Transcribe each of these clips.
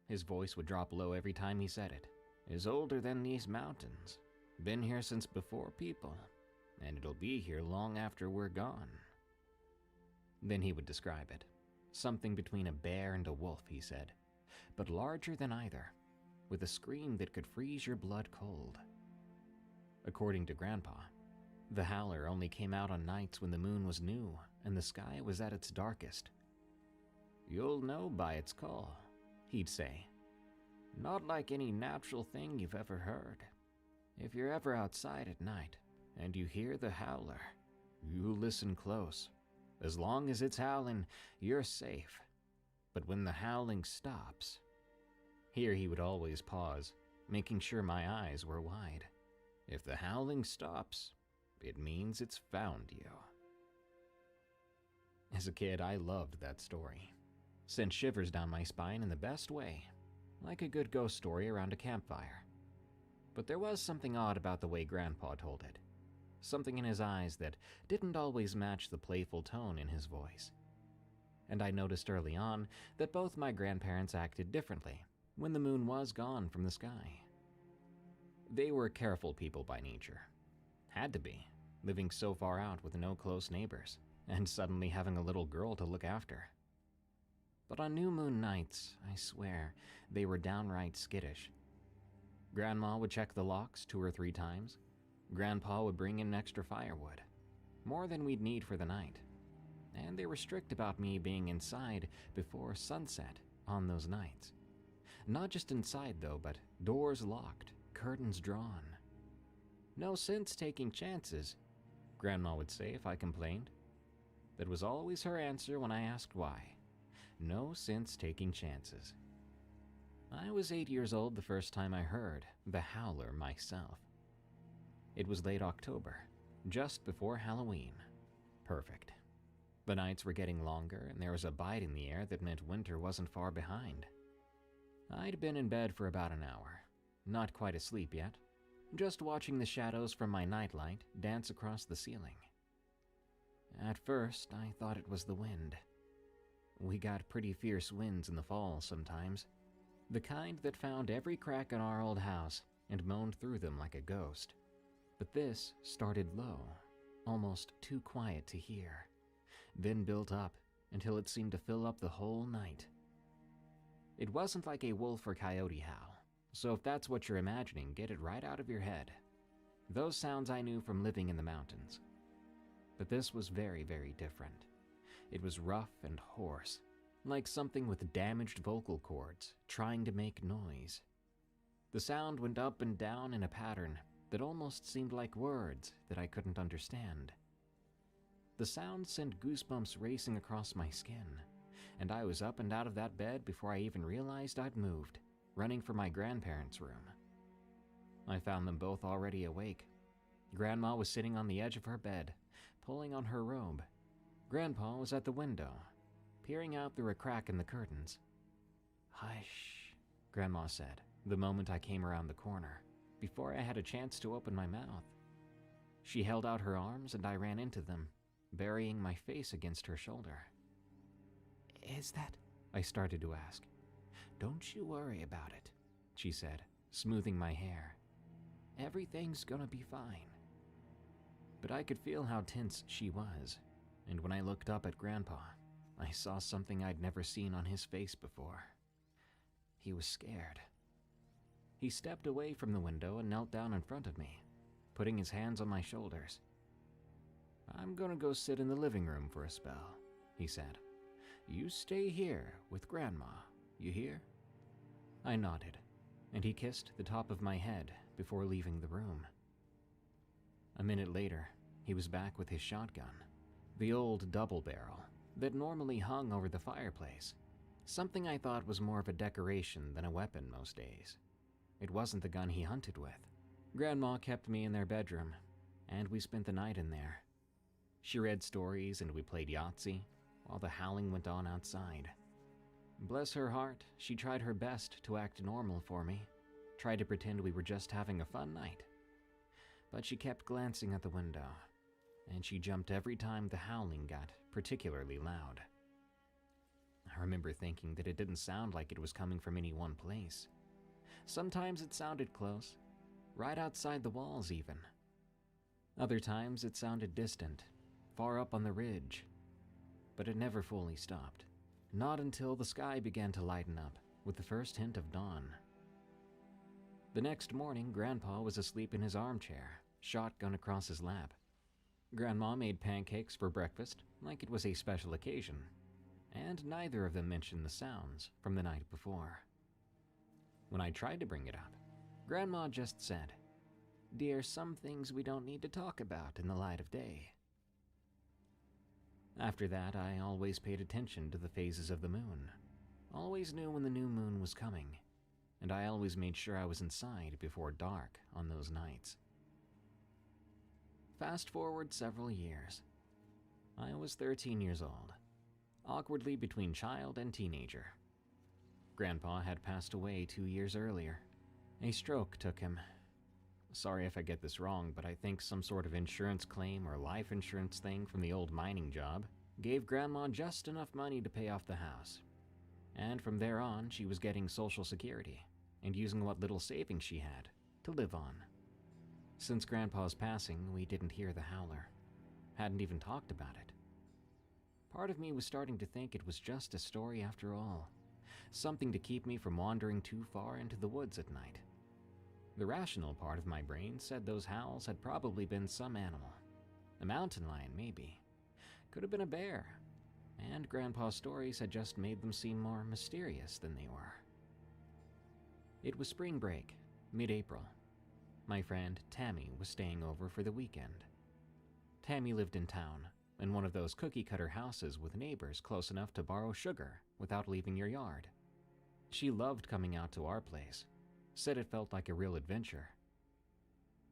His voice would drop low every time he said it. "Is older than these mountains. Been here since before people, and it'll be here long after we're gone." Then he would describe it. Something between a bear and a wolf, he said, but larger than either, with a scream that could freeze your blood cold. According to Grandpa, the howler only came out on nights when the moon was new and the sky was at its darkest. "You'll know by its call," he'd say. "Not like any natural thing you've ever heard. If you're ever outside at night and you hear the howler, you listen close. As long as it's howling, you're safe. But when the howling stops..." Here he would always pause, making sure my eyes were wide. "If the howling stops, it means it's found you." As a kid, I loved that story. Sent shivers down my spine in the best way, like a good ghost story around a campfire. But there was something odd about the way Grandpa told it. Something in his eyes that didn't always match the playful tone in his voice. And I noticed early on that both my grandparents acted differently when the moon was gone from the sky. They were careful people by nature. Had to be, living so far out with no close neighbors, and suddenly having a little girl to look after. But on new moon nights, I swear, they were downright skittish. Grandma would check the locks 2 or 3 times. Grandpa would bring in extra firewood, more than we'd need for the night. And they were strict about me being inside before sunset on those nights. Not just inside though, but doors locked, curtains drawn. "No sense taking chances," Grandma would say if I complained. That was always her answer when I asked why. No sense taking chances. I was 8 years old the first time I heard the howler myself. It was late October, just before Halloween. Perfect. The nights were getting longer and there was a bite in the air that meant winter wasn't far behind. I'd been in bed for about an hour, not quite asleep yet, just watching the shadows from my nightlight dance across the ceiling. At first, I thought it was the wind. We got pretty fierce winds in the fall sometimes, the kind that found every crack in our old house and moaned through them like a ghost. But this started low, almost too quiet to hear, then built up until it seemed to fill up the whole night. It wasn't like a wolf or coyote howl, so if that's what you're imagining, get it right out of your head. Those sounds I knew from living in the mountains. But this was very, very different. It was rough and hoarse, like something with damaged vocal cords trying to make noise. The sound went up and down in a pattern that almost seemed like words that I couldn't understand. The sound sent goosebumps racing across my skin, and I was up and out of that bed before I even realized I'd moved, running for my grandparents' room. I found them both already awake. Grandma was sitting on the edge of her bed, pulling on her robe. Grandpa was at the window, peering out through a crack in the curtains. "Hush," Grandma said, the moment I came around the corner, before I had a chance to open my mouth. She held out her arms and I ran into them, burying my face against her shoulder. "Is that?" I started to ask. "Don't you worry about it," she said, smoothing my hair. "Everything's gonna be fine." But I could feel how tense she was, and when I looked up at Grandpa, I saw something I'd never seen on his face before. He was scared. He stepped away from the window and knelt down in front of me, putting his hands on my shoulders. "I'm gonna go sit in the living room for a spell," he said. "You stay here with Grandma, you hear?" I nodded, and he kissed the top of my head before leaving the room. A minute later, he was back with his shotgun, the old double barrel that normally hung over the fireplace, something I thought was more of a decoration than a weapon most days. It wasn't the gun he hunted with. Grandma kept me in their bedroom, and we spent the night in there. She read stories and we played Yahtzee while the howling went on outside. Bless her heart, she tried her best to act normal for me, tried to pretend we were just having a fun night. But she kept glancing at the window, and she jumped every time the howling got particularly loud. I remember thinking that it didn't sound like it was coming from any one place. Sometimes it sounded close, right outside the walls even. Other times it sounded distant, far up on the ridge. But it never fully stopped. Not until the sky began to lighten up with the first hint of dawn. The next morning, Grandpa was asleep in his armchair, shotgun across his lap. Grandma made pancakes for breakfast, like it was a special occasion, and neither of them mentioned the sounds from the night before. When I tried to bring it up, Grandma just said, "Dear, some things we don't need to talk about in the light of day." After that, I always paid attention to the phases of the moon, always knew when the new moon was coming, and I always made sure I was inside before dark on those nights. Fast forward several years. I was 13 years old, awkwardly between child and teenager. Grandpa had passed away 2 years earlier. A stroke took him. Sorry if I get this wrong, but I think some sort of insurance claim or life insurance thing from the old mining job gave Grandma just enough money to pay off the house. And from there on, she was getting Social Security and using what little savings she had to live on. Since Grandpa's passing, we didn't hear the howler. Hadn't even talked about it. Part of me was starting to think it was just a story after all. Something to keep me from wandering too far into the woods at night. The rational part of my brain said those howls had probably been some animal. A mountain lion, maybe. Could have been a bear. And Grandpa's stories had just made them seem more mysterious than they were. It was spring break, mid-April. My friend Tammy was staying over for the weekend. Tammy lived in town, in one of those cookie-cutter houses with neighbors close enough to borrow sugar without leaving your yard. She loved coming out to our place, said it felt like a real adventure.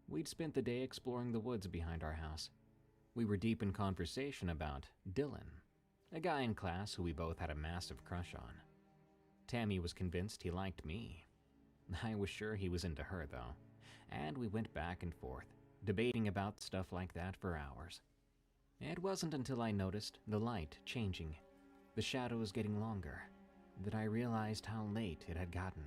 We'd spent the day exploring the woods behind our house. We were deep in conversation about Dylan, a guy in class who we both had a massive crush on. Tammy was convinced he liked me. I was sure he was into her, though, and we went back and forth, debating about stuff like that for hours. It wasn't until I noticed the light changing, the shadows getting longer, that I realized how late it had gotten.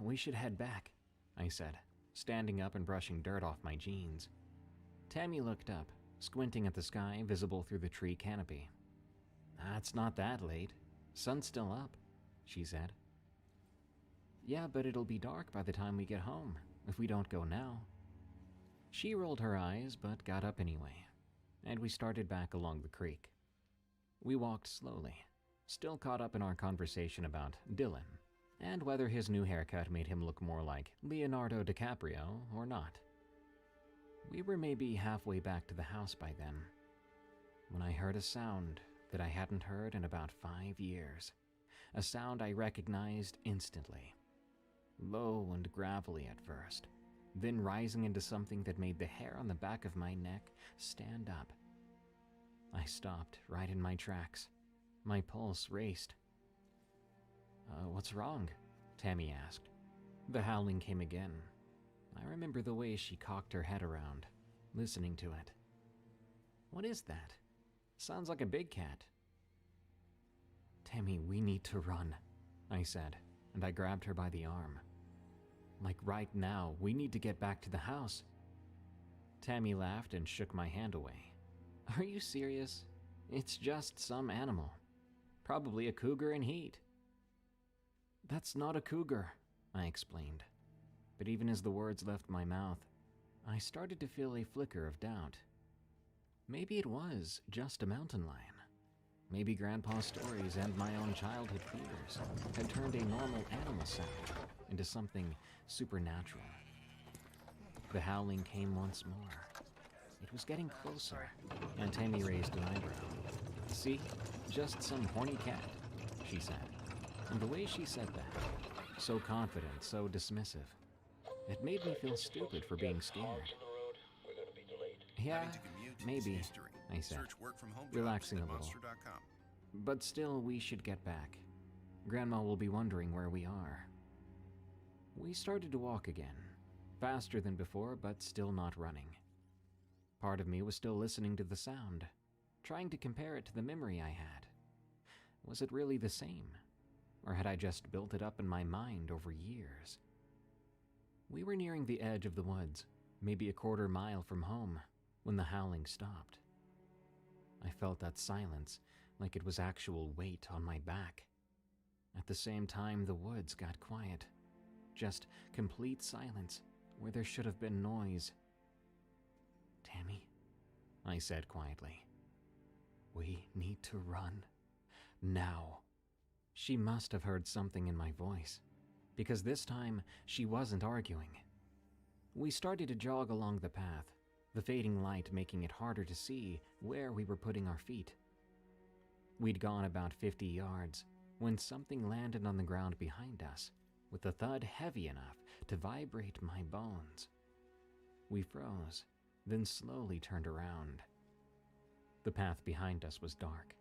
We should head back," I said, standing up and brushing dirt off my jeans. Tammy looked up, squinting at the sky visible through the tree canopy. "It's not that late. Sun's still up," she said. "Yeah, but it'll be dark by the time we get home, if we don't go now." She rolled her eyes, but got up anyway, and we started back along the creek. We walked slowly, still caught up in our conversation about Dylan, and whether his new haircut made him look more like Leonardo DiCaprio or not. We were maybe halfway back to the house by then, when I heard a sound that I hadn't heard in about 5 years. A sound I recognized instantly. Low and gravelly at first, then rising into something that made the hair on the back of my neck stand up. I stopped right in my tracks. My pulse raced. "What's wrong?" Tammy asked. The howling came again. I remember the way she cocked her head around, listening to it. "What is that? Sounds like a big cat." "Tammy, we need to run," I said, and I grabbed her by the arm. "Like right now, we need to get back to the house." Tammy laughed and shook my hand away. "Are you serious? It's just some animal. Probably a cougar in heat." "That's not a cougar," I explained. But even as the words left my mouth, I started to feel a flicker of doubt. Maybe it was just a mountain lion. Maybe Grandpa's stories and my own childhood fears had turned a normal animal sound into something supernatural. The howling came once more. It was getting closer, and Tammy raised an eyebrow. "See? Just some horny cat," she said. And the way she said that, so confident, so dismissive, it made me feel stupid for being scared. "Yeah, maybe," I said, relaxing a little. "But still, we should get back. Grandma will be wondering where we are." We started to walk again, faster than before, but still not running. Part of me was still listening to the sound, trying to compare it to the memory I had. Was it really the same? Or had I just built it up in my mind over years? We were nearing the edge of the woods, maybe a quarter mile from home, when the howling stopped. I felt that silence, like it was actual weight on my back. At the same time, the woods got quiet. Just complete silence, where there should have been noise. "Tammy," I said quietly, "we need to run. Now." She must have heard something in my voice, because this time she wasn't arguing. We started to jog along the path, the fading light making it harder to see where we were putting our feet. We'd gone about 50 yards when something landed on the ground behind us, with a thud heavy enough to vibrate my bones. We froze, then slowly turned around. The path behind us was dark.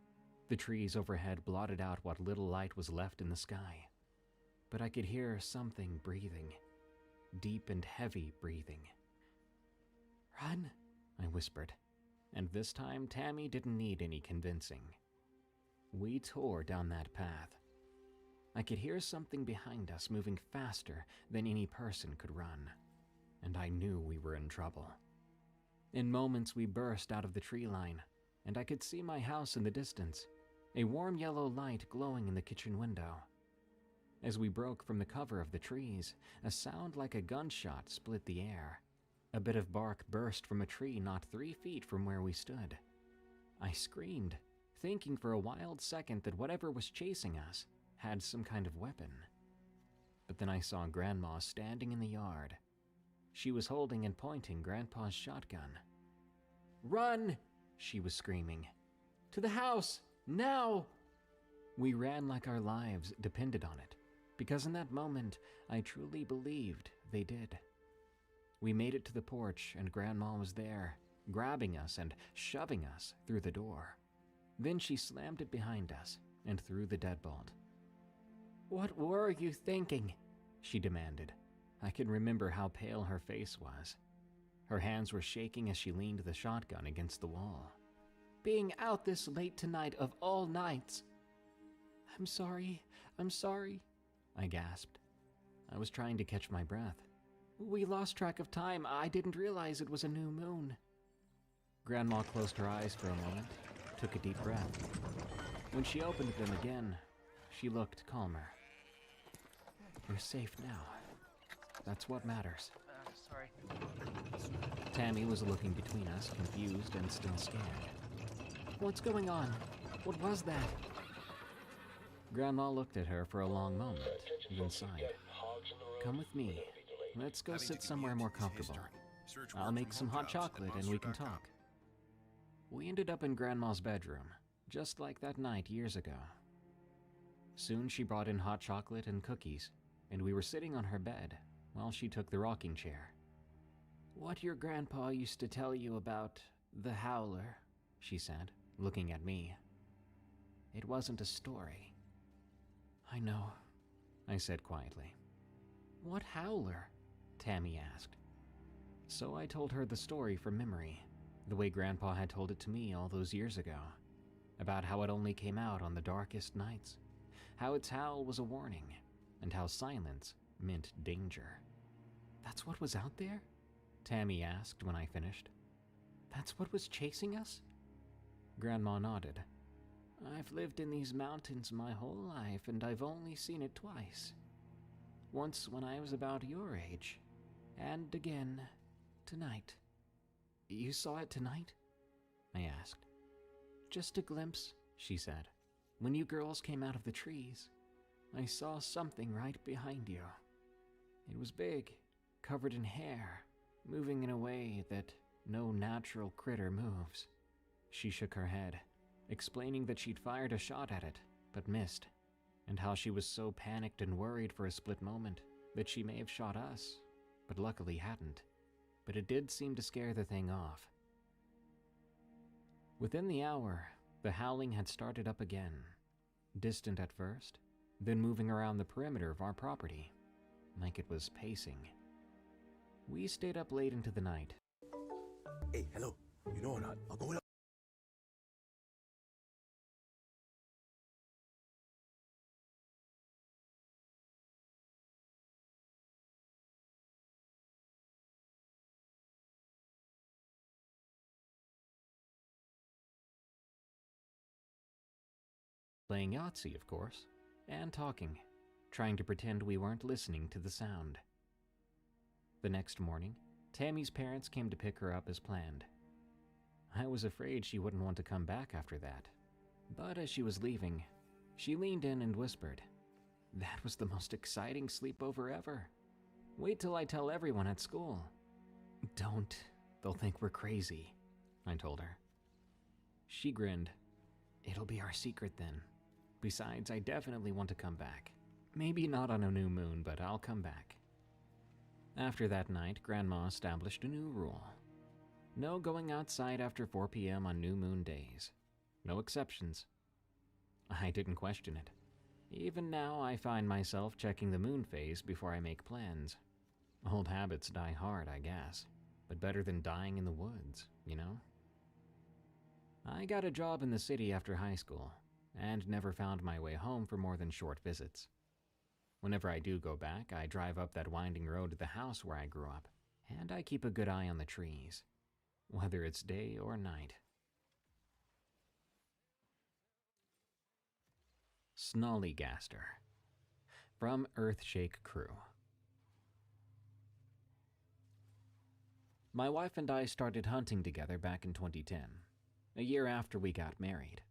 The trees overhead blotted out what little light was left in the sky. But I could hear something breathing, deep and heavy breathing. "Run," I whispered, and this time Tammy didn't need any convincing. We tore down that path. I could hear something behind us moving faster than any person could run, and I knew we were in trouble. In moments we burst out of the tree line, and I could see my house in the distance, a warm yellow light glowing in the kitchen window. As we broke from the cover of the trees, a sound like a gunshot split the air. A bit of bark burst from a tree not 3 feet from where we stood. I screamed, thinking for a wild second that whatever was chasing us had some kind of weapon. But then I saw Grandma standing in the yard. She was holding and pointing Grandpa's shotgun. "Run!" she was screaming. "To the house! Now!" We ran like our lives depended on it, because in that moment I truly believed they did. We made it to the porch and Grandma was there, grabbing us and shoving us through the door. Then she slammed it behind us and threw the deadbolt. "What were you thinking?" she demanded. I can remember how pale her face was. Her hands were shaking as she leaned the shotgun against the wall. "Being out this late tonight of all nights." I'm sorry, I gasped. I was trying to catch my breath. "We lost track of time. I didn't realize it was a new moon." Grandma closed her eyes for a moment, took a deep breath. When she opened them again, she looked calmer. "You're safe now. That's what matters." Sorry. Tammy was looking between us, confused and still scared. "What's going on? What was that?" Grandma looked at her for a long moment, then sighed. "Come with me. Let's go sit somewhere more comfortable. I'll make some hot chocolate and we can talk." We ended up in Grandma's bedroom, just like that night years ago. Soon she brought in hot chocolate and cookies, and we were sitting on her bed while she took the rocking chair. "What your grandpa used to tell you about the howler," she said, looking at me. "It wasn't a story." "I know," I said quietly. "What howler?" Tammy asked. So I told her the story from memory, the way Grandpa had told it to me all those years ago, about how it only came out on the darkest nights, how its howl was a warning, and how silence meant danger. "That's what was out there?" Tammy asked when I finished. "That's what was chasing us?" Grandma nodded. "I've lived in these mountains my whole life, and I've only seen it twice. Once when I was about your age, and again tonight." "You saw it tonight?" I asked. "Just a glimpse," she said. "When you girls came out of the trees, I saw something right behind you. It was big, covered in hair, moving in a way that no natural critter moves." She shook her head, explaining that she'd fired a shot at it, but missed, and how she was so panicked and worried for a split moment that she may have shot us, but luckily hadn't. But it did seem to scare the thing off. Within the hour, the howling had started up again, distant at first, then moving around the perimeter of our property, like it was pacing. We stayed up late into the night. Hey, hello. You know or not? I'll go playing Yahtzee, of course, and talking, trying to pretend we weren't listening to the sound. The next morning, Tammy's parents came to pick her up as planned. I was afraid she wouldn't want to come back after that, but as she was leaving, she leaned in and whispered, "That was the most exciting sleepover ever. Wait till I tell everyone at school." "Don't, they'll think we're crazy," I told her. She grinned. "It'll be our secret then. Besides, I definitely want to come back. Maybe not on a new moon, but I'll come back." After that night, Grandma established a new rule. No going outside after 4 p.m. on new moon days. No exceptions. I didn't question it. Even now, I find myself checking the moon phase before I make plans. Old habits die hard, I guess, but better than dying in the woods, you know? I got a job in the city after high school, and never found my way home for more than short visits. Whenever I do go back, I drive up that winding road to the house where I grew up, and I keep a good eye on the trees, whether it's day or night. Snollygaster from Earthshake Crew. My wife and I started hunting together back in 2010, a year after we got married.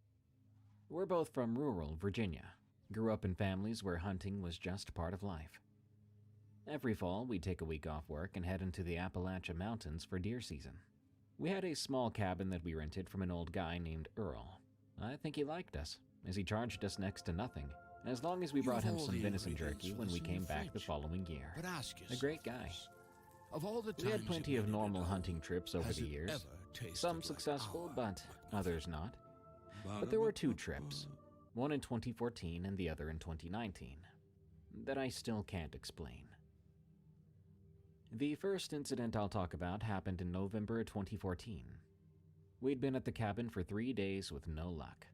We're both from rural Virginia, grew up in families where hunting was just part of life. Every fall, we'd take a week off work and head into the Appalachian Mountains for deer season. We had a small cabin that we rented from an old guy named Earl. I think he liked us, as he charged us next to nothing, as long as we brought him some venison jerky when we came back the following year. A great guy. We had plenty of normal hunting trips over the years, some successful, but others not. But there were 2 trips, one in 2014 and the other in 2019, that I still can't explain. The first incident I'll talk about happened in November 2014. We'd been at the cabin for 3 days with no luck.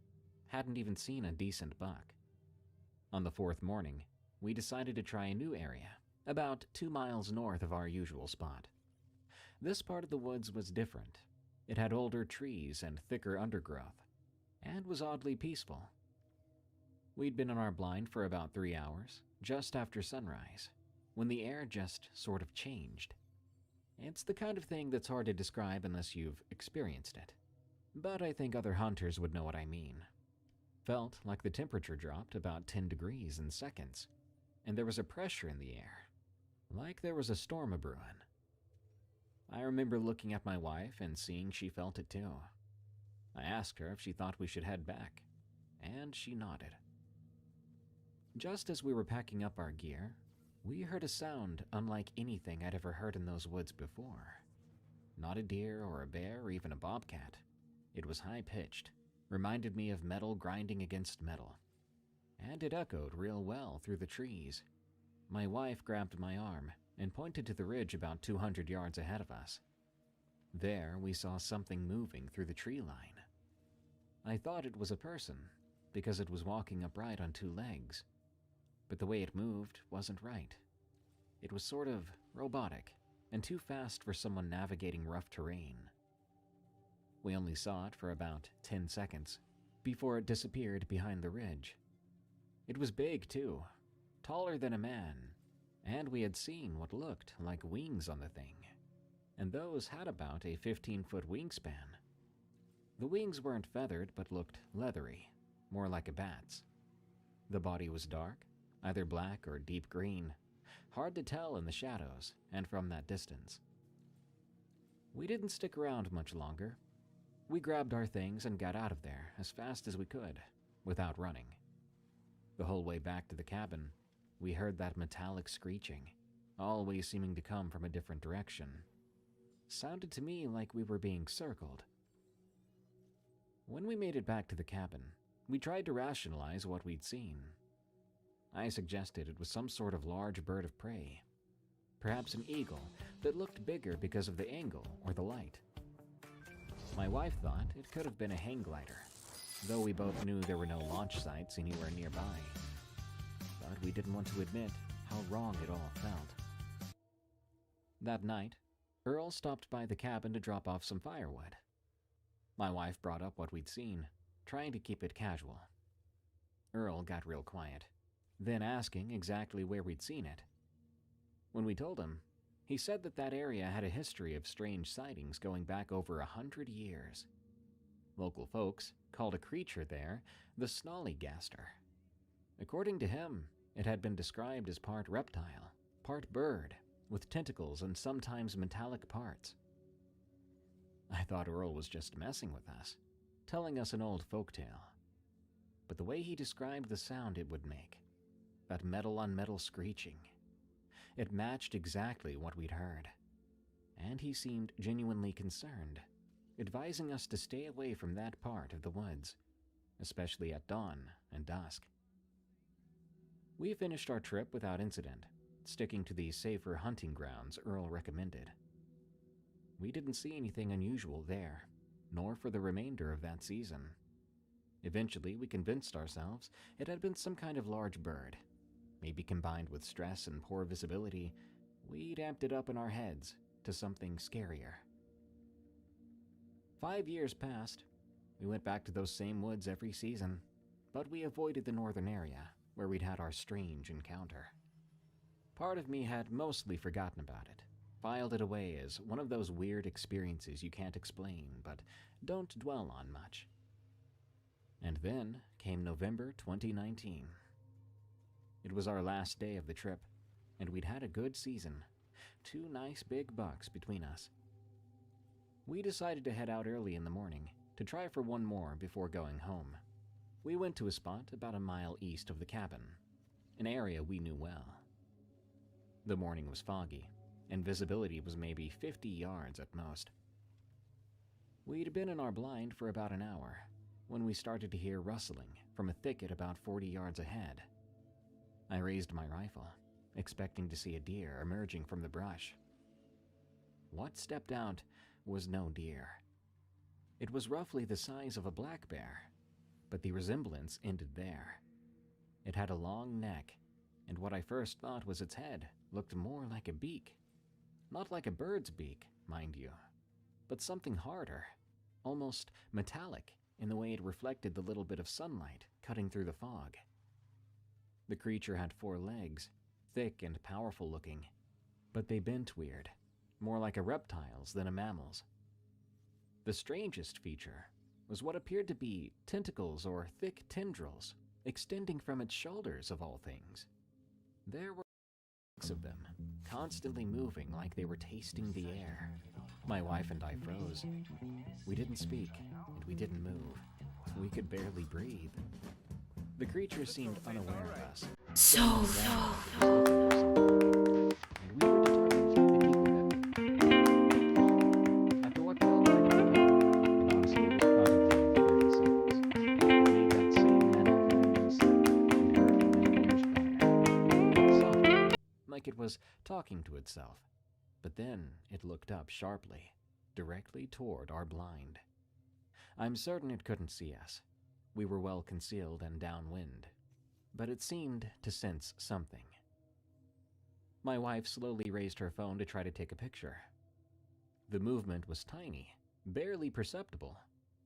Hadn't even seen a decent buck. On the 4th morning, we decided to try a new area, about 2 miles north of our usual spot. This part of the woods was different. It had older trees and thicker undergrowth, and was oddly peaceful. We'd been on our blind for about 3 hours, just after sunrise, when the air just sort of changed. It's the kind of thing that's hard to describe unless you've experienced it, but I think other hunters would know what I mean. Felt like the temperature dropped about 10 degrees in seconds, and there was a pressure in the air, like there was a storm a-brewin'. I remember looking at my wife and seeing she felt it too. I asked her if she thought we should head back, and she nodded. Just as we were packing up our gear, we heard a sound unlike anything I'd ever heard in those woods before. Not a deer or a bear or even a bobcat. It was high-pitched, reminded me of metal grinding against metal, and it echoed real well through the trees. My wife grabbed my arm and pointed to the ridge about 200 yards ahead of us. There we saw something moving through the tree line. I thought it was a person, because it was walking upright on 2 legs. But the way it moved wasn't right. It was sort of robotic, and too fast for someone navigating rough terrain. We only saw it for about 10 seconds, before it disappeared behind the ridge. It was big too, taller than a man, and we had seen what looked like wings on the thing, and those had about a 15-foot wingspan. The wings weren't feathered but looked leathery, more like a bat's. The body was dark, either black or deep green, hard to tell in the shadows and from that distance. We didn't stick around much longer. We grabbed our things and got out of there as fast as we could, without running. The whole way back to the cabin, we heard that metallic screeching, always seeming to come from a different direction. Sounded to me like we were being circled. When we made it back to the cabin, we tried to rationalize what we'd seen. I suggested it was some sort of large bird of prey, perhaps an eagle that looked bigger because of the angle or the light. My wife thought it could have been a hang glider, though we both knew there were no launch sites anywhere nearby. But we didn't want to admit how wrong it all felt. That night, Earl stopped by the cabin to drop off some firewood. My wife brought up what we'd seen, trying to keep it casual. Earl got real quiet, then asking exactly where we'd seen it. When we told him, he said that area had a history of strange sightings going back over 100 years. Local folks called a creature there the Snollygaster. According to him, it had been described as part reptile, part bird, with tentacles and sometimes metallic parts. I thought Earl was just messing with us, telling us an old folktale. But the way he described the sound it would make, that metal-on-metal screeching, it matched exactly what we'd heard. And he seemed genuinely concerned, advising us to stay away from that part of the woods, especially at dawn and dusk. We finished our trip without incident, sticking to the safer hunting grounds Earl recommended. We didn't see anything unusual there, nor for the remainder of that season. Eventually, we convinced ourselves it had been some kind of large bird. Maybe combined with stress and poor visibility, we'd amped it up in our heads to something scarier. 5 years passed. We went back to those same woods every season, but we avoided the northern area where we'd had our strange encounter. Part of me had mostly forgotten about it, filed it away as one of those weird experiences you can't explain but don't dwell on much. And then came November 2019. It was our last day of the trip, and we'd had a good season. 2 nice big bucks between us. We decided to head out early in the morning to try for one more before going home. We went to a spot about a mile east of the cabin, an area we knew well. The morning was foggy, and visibility was maybe 50 yards at most. We'd been in our blind for about an hour when we started to hear rustling from a thicket about 40 yards ahead. I raised my rifle, expecting to see a deer emerging from the brush. What stepped out was no deer. It was roughly the size of a black bear, but the resemblance ended there. It had a long neck, and what I first thought was its head looked more like a beak. Not like a bird's beak, mind you, but something harder, almost metallic in the way it reflected the little bit of sunlight cutting through the fog. The creature had 4 legs, thick and powerful looking, but they bent weird, more like a reptile's than a mammal's. The strangest feature was what appeared to be tentacles or thick tendrils extending from its shoulders of all things. There were 6 of them, constantly moving like they were tasting the air. My wife and I froze. We didn't speak, and we didn't move. We could barely breathe. The creature seemed unaware of us. And we were determined to keep with it. After what felt like a honestly, probably 30 seconds, we got same metal and heard a language fire. Softly, like it was talking to itself. But then it looked up sharply, directly toward our blind. I'm certain it couldn't see us. We were well concealed and downwind, but it seemed to sense something. My wife slowly raised her phone to try to take a picture. The movement was tiny, barely perceptible,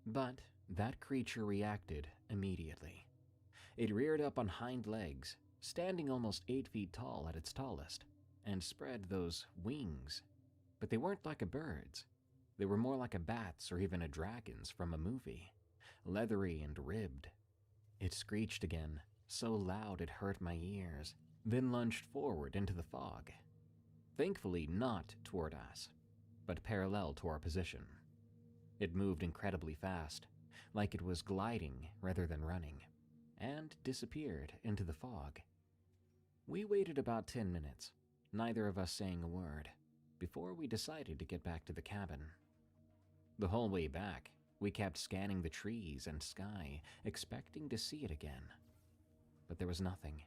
but that creature reacted immediately. It reared up on hind legs, standing almost 8 feet tall at its tallest, and spread those wings. But they weren't like a bird's. They were more like a bat's or even a dragon's from a movie, leathery and ribbed. It screeched again, so loud it hurt my ears, then lunged forward into the fog. Thankfully not toward us, but parallel to our position. It moved incredibly fast, like it was gliding rather than running, and disappeared into the fog. We waited about 10 minutes, neither of us saying a word, before we decided to get back to the cabin. The whole way back, we kept scanning the trees and sky, expecting to see it again. But there was nothing.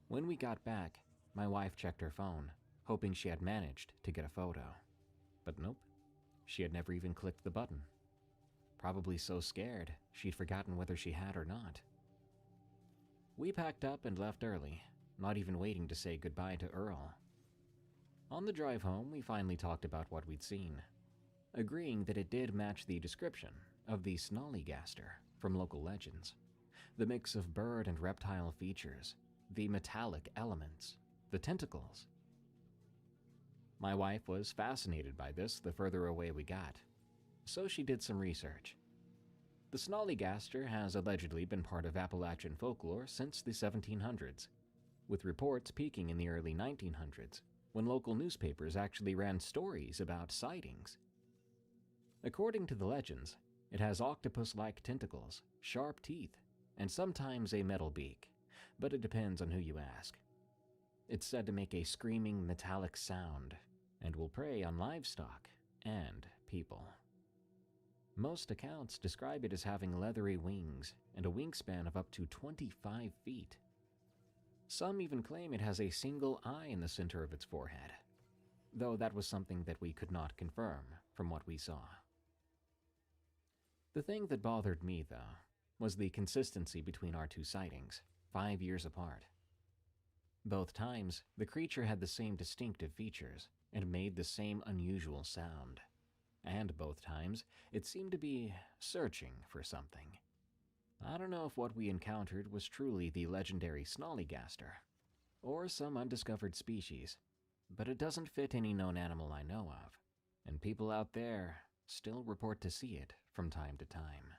When we got back, my wife checked her phone, hoping she had managed to get a photo. But nope, she had never even clicked the button. Probably so scared, she'd forgotten whether she had or not. We packed up and left early, not even waiting to say goodbye to Earl. On the drive home, we finally talked about what we'd seen, agreeing that it did match the description of the Snollygaster from local legends, The mix of bird and reptile features, the metallic elements, the tentacles. My wife was fascinated by this the further away we got, so she did some research. The snollygaster has allegedly been part of Appalachian folklore since the 1700s, with reports peaking in the early 1900s, when local newspapers actually ran stories about sightings. According to the legends, it has octopus-like tentacles, sharp teeth, and sometimes a metal beak, but it depends on who you ask. It's said to make a screaming metallic sound and will prey on livestock and people. Most accounts describe it as having leathery wings and a wingspan of up to 25 feet. Some even claim it has a single eye in the center of its forehead, though that was something that we could not confirm from what we saw. The thing that bothered me, though, was the consistency between our two sightings, 5 years apart. Both times, the creature had the same distinctive features and made the same unusual sound. And both times, it seemed to be searching for something. I don't know if what we encountered was truly the legendary snollygaster, or some undiscovered species, but it doesn't fit any known animal I know of, and people out there still report to see it from time to time.